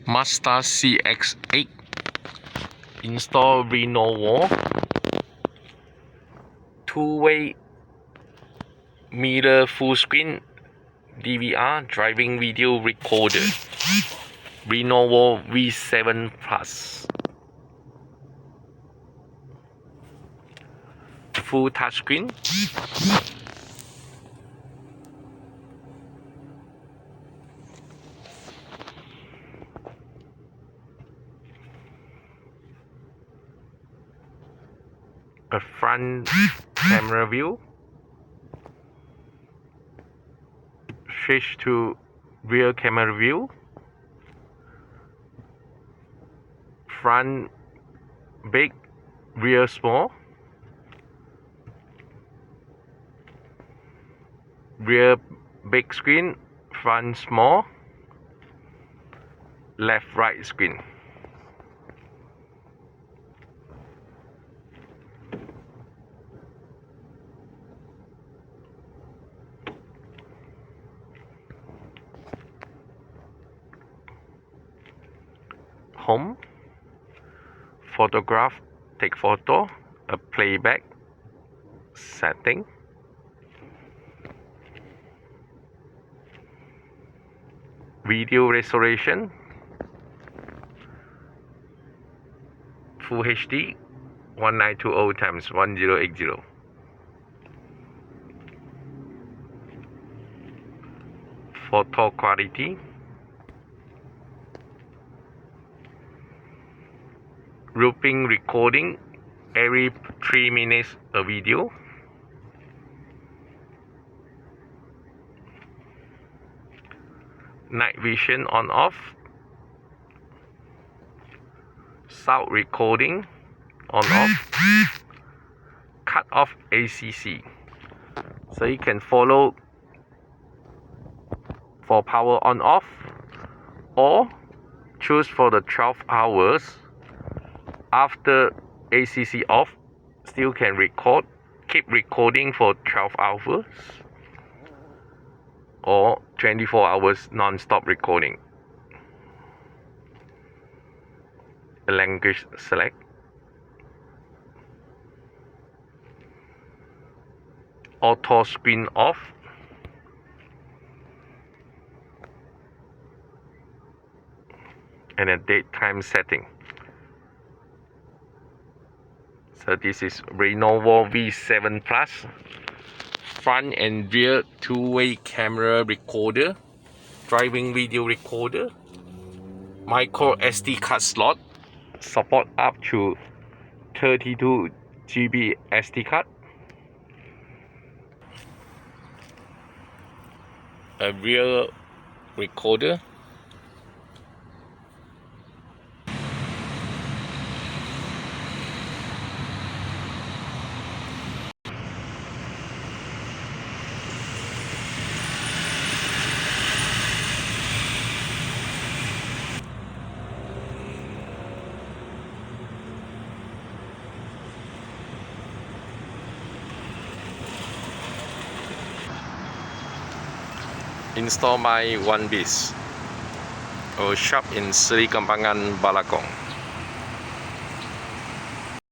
Mazda CX-8, install Lenovo, two-way mirror full screen DVR driving video recorder, Lenovo V7 Plus, full touchscreen, a front camera view, switch to rear camera view, front big, rear small, rear big screen, front small, left right screen. Home, photograph, take photo, a playback setting, video restoration, Full HD 1920 times 1080, photo quality, looping recording every 3 minutes a video, night vision on off, sound recording on off, cut off ACC, so you can follow for power on off, or choose for the 12 hours after ACC off, still can record, keep recording for 12 hours, or 24 hours non-stop recording. Language select, auto screen off, and a date time setting. So this is Lenovo V7 Plus, front and rear two-way camera recorder, driving video recorder, micro SD card slot, support up to 32 GB SD card, a rear recorder, installed by One Piece, a shop in Sri Kembangan, Balakong.